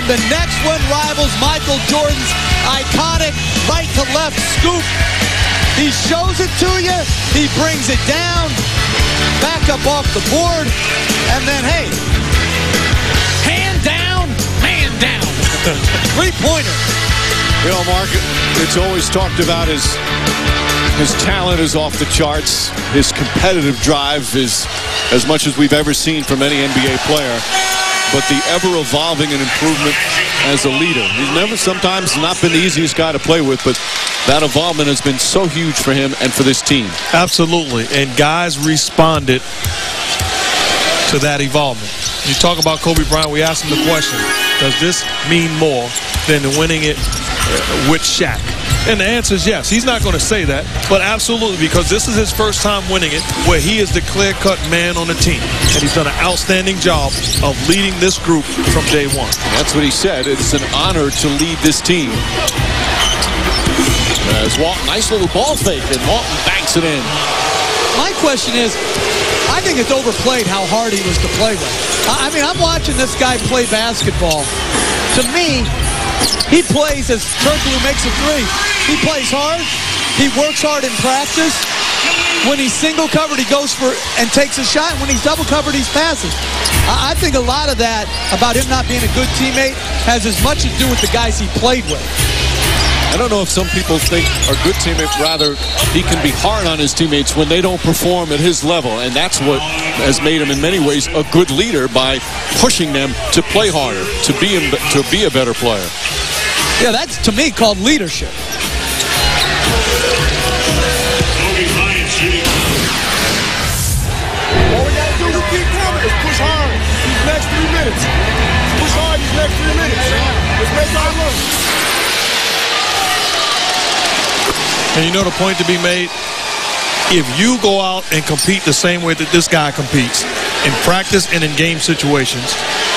the next one rivals Michael Jordan's iconic right-to-left scoop. He shows it to you, he brings it down, back up off the board, and then, hey, hand down, man down. Three-pointer. You know, Mark, it's always talked about his talent is off the charts. His competitive drive is as much as we've ever seen from any NBA player. But the ever-evolving and improvement as a leader. He's never sometimes not been the easiest guy to play with, but that evolvement has been so huge for him and for this team. Absolutely. And guys responded to that evolvement. You talk about Kobe Bryant, we asked him the question, does this mean more than winning it with Shaq? And the answer is yes. He's not going to say that, but absolutely, because this is his first time winning it where he is the clear-cut man on the team. And he's done an outstanding job of leading this group from day one. That's what he said. It's an honor to lead this team. As Walton, nice little ball fake, and Walton banks it in. My question is, I think it's overplayed how hard he was to play with. I mean, I'm watching this guy play basketball. To me, he plays as Turkoglu makes a three. He plays hard. He works hard in practice. When he's single covered, he goes for and takes a shot. When he's double covered, he's passes. I think a lot of that about him not being a good teammate has as much to do with the guys he played with. I don't know if some people think a good teammate, rather, he can be hard on his teammates when they don't perform at his level. And that's what has made him, in many ways, a good leader by pushing them to play harder, to be a better player. Yeah, that's, to me, called leadership. All we got to do is keep coming. Is push hard these next 3 minutes. Push hard these next 3 minutes. Let's make our work. And you know the point to be made? If you go out and compete the same way that this guy competes, in practice and in game situations,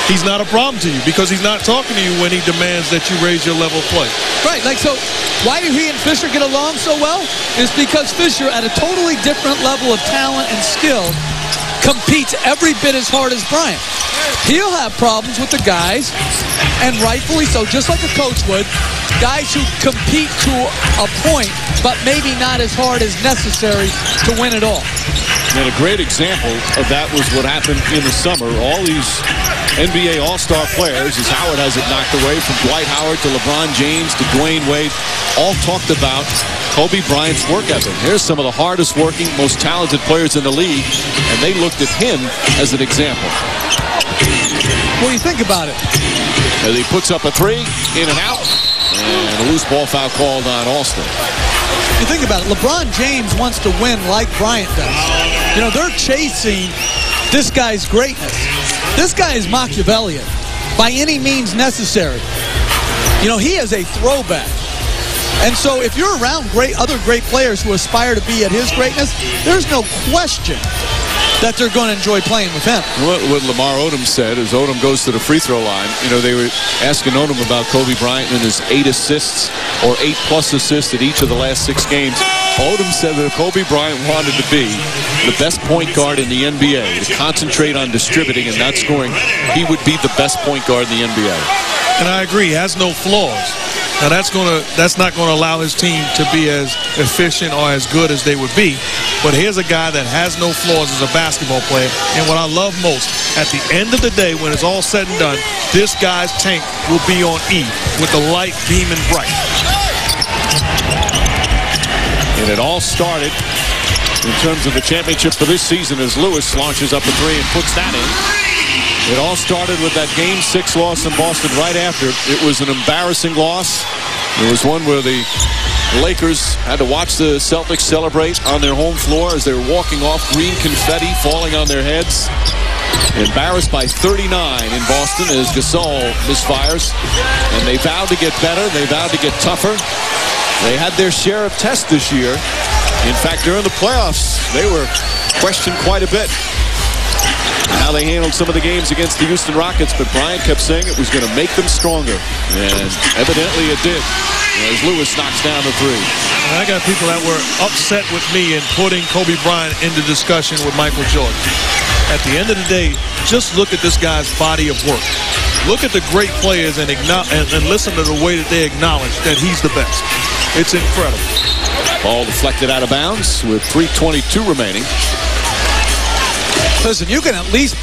he's not a problem to you because he's not talking to you when he demands that you raise your level of play. Right, like, so why do he and Fisher get along so well? It's because Fisher, at a totally different level of talent and skill, competes every bit as hard as Bryant. He'll have problems with the guys, and rightfully so, just like a coach would, guys who compete to a point, but maybe not as hard as necessary to win it all. And a great example of that was what happened in the summer. All these NBA All-Star players, as Howard has it knocked away, from Dwight Howard to LeBron James to Dwayne Wade, all talked about Kobe Bryant's work ethic. Here's some of the hardest working, most talented players in the league, and they looked at him as an example. Well, you think about it. As he puts up a three, in and out, and a loose ball foul called on Alston. You think about it, LeBron James wants to win like Bryant does. You know, they're chasing this guy's greatness. This guy is Machiavellian by any means necessary. You know, he is a throwback. And so if you're around other great players who aspire to be at his greatness, there's no question that they're going to enjoy playing with him. What Lamar Odom said as Odom goes to the free throw line, you know, they were asking Odom about Kobe Bryant and his 8 assists or 8+ assists at each of the last 6 games. Odom said that if Kobe Bryant wanted to be the best point guard in the NBA, to concentrate on distributing and not scoring, he would be the best point guard in the NBA. And I agree, he has no flaws. Now that's not going to allow his team to be as efficient or as good as they would be. But here's a guy that has no flaws as a basketball player. And what I love most, at the end of the day, when it's all said and done, this guy's tank will be on E with the light beaming bright. And it all started in terms of the championship for this season as Lewis launches up a three and puts that in. It all started with that Game 6 loss in Boston right after. It was an embarrassing loss. It was one where the Lakers had to watch the Celtics celebrate on their home floor as they were walking off, green confetti falling on their heads. Embarrassed by 39 in Boston as Gasol misfires. And they vowed to get better. They vowed to get tougher. They had their share of tests this year. In fact, during the playoffs, they were questioned quite a bit how they handled some of the games against the Houston Rockets, but Bryant kept saying it was going to make them stronger, and evidently it did, as Lewis knocks down the three. And I got people that were upset with me in putting Kobe Bryant into discussion with Michael Jordan. At the end of the day, just look at this guy's body of work. Look at the great players and listen to the way that they acknowledge that he's the best. It's incredible. Ball deflected out of bounds with 3:22 remaining. Listen, you can at least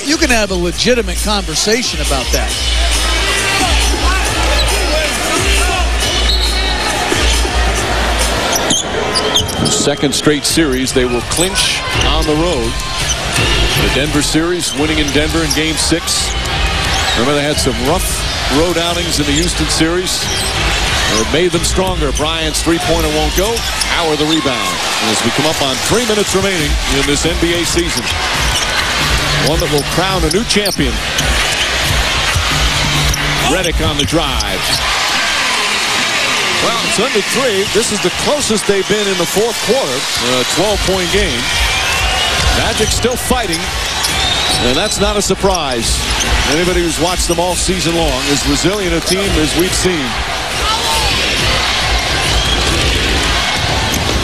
you can have a legitimate conversation about that. The second straight series they will clinch on the road. The Denver series, winning in Denver in Game 6. Remember, they had some rough road outings in the Houston series. It made them stronger. Bryant's three-pointer won't go. Howard the rebound. As we come up on 3 minutes remaining in this NBA season. One that will crown a new champion. Redick on the drive. Well, it's under 3. This is the closest they've been in the fourth quarter. A 12-point game. Magic still fighting. And that's not a surprise. Anybody who's watched them all season long, as resilient a team as we've seen.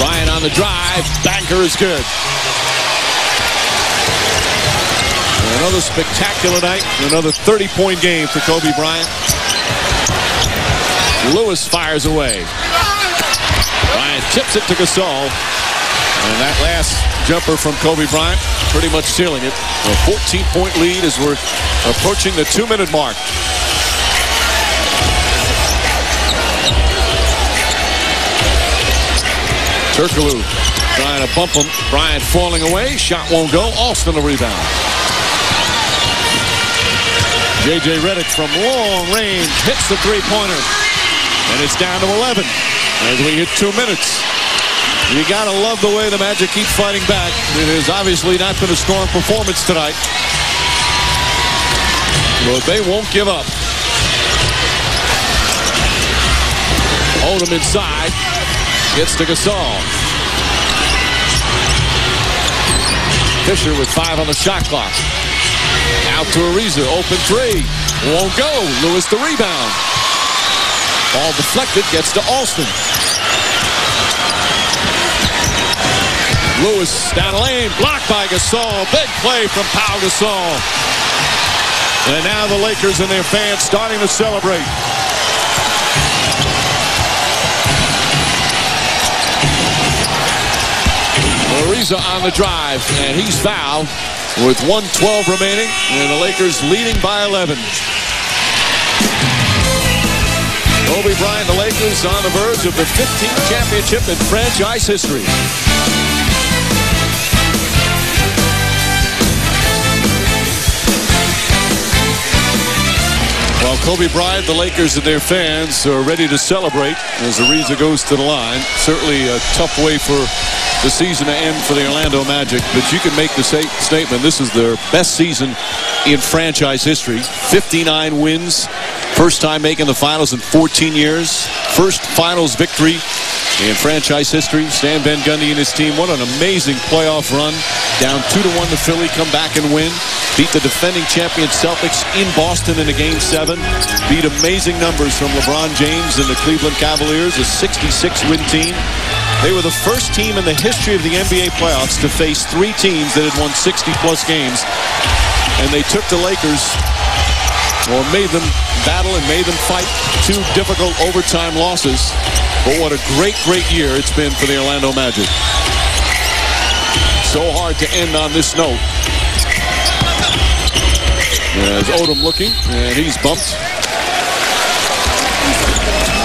Bryant on the drive. Banker is good. Another spectacular night. Another 30-point game for Kobe Bryant. Lewis fires away. Bryant tips it to Gasol. And that last jumper from Kobe Bryant pretty much sealing it. A 14-point lead as we're approaching the 2-minute mark. Turkoglu trying to bump him. Bryant falling away. Shot won't go. Alston the rebound. J.J. Redick from long range hits the three-pointer. And it's down to 11 as we hit 2 minutes. You got to love the way the Magic keep fighting back. It has obviously not been a strong performance tonight. But they won't give up. Odom inside. Gets to Gasol. Fisher with 5 on the shot clock. Out to Ariza. Open 3. Won't go. Lewis the rebound. Ball deflected. Gets to Alston. Lewis down the lane, blocked by Gasol. Big play from Pau Gasol. And now the Lakers and their fans starting to celebrate. Ariza on the drive, and he's fouled with 1:12 remaining, and the Lakers leading by 11. Kobe Bryant, the Lakers on the verge of the 15th championship in franchise history. Well, Kobe Bryant, the Lakers, and their fans are ready to celebrate as Ariza goes to the line. Certainly a tough way for the season to end for the Orlando Magic, but you can make the statement this is their best season in franchise history. 59 wins. First time making the finals in 14 years. First finals victory in franchise history. Stan Van Gundy and his team. What an amazing playoff run. Down 2-1 to Philly. Come back and win. Beat the defending champion Celtics in Boston in a Game 7. Beat amazing numbers from LeBron James and the Cleveland Cavaliers. A 66-win team. They were the first team in the history of the NBA playoffs to face 3 teams that had won 60-plus games. And they took the Lakers, or made them battle and made them fight 2 difficult overtime losses. But what a great, great year it's been for the Orlando Magic. So hard to end on this note. There's Odom looking, and he's bumped.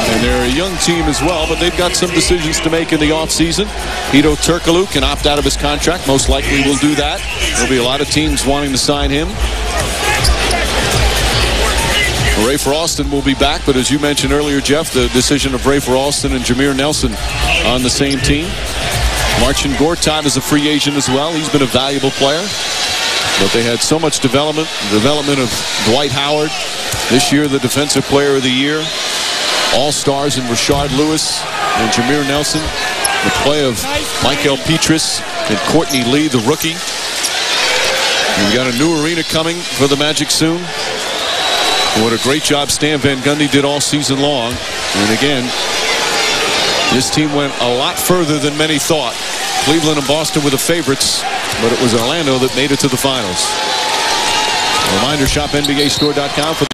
And they're a young team as well, but they've got some decisions to make in the offseason. Hedo Turkoglu can opt out of his contract. Most likely will do that. There'll be a lot of teams wanting to sign him. Rafer Alston will be back, but as you mentioned earlier, Jeff, the decision of Rafer Alston and Jameer Nelson on the same team. Marcin Gortat is a free agent as well. He's been a valuable player. But they had so much development of Dwight Howard. This year, the Defensive Player of the Year. All-stars in Rashard Lewis and Jameer Nelson. The play of Michael Petrus and Courtney Lee, the rookie. We've got a new arena coming for the Magic soon. What a great job Stan Van Gundy did all season long. And again, this team went a lot further than many thought. Cleveland and Boston were the favorites, but it was Orlando that made it to the finals. Reminder, shop NBAstore.com for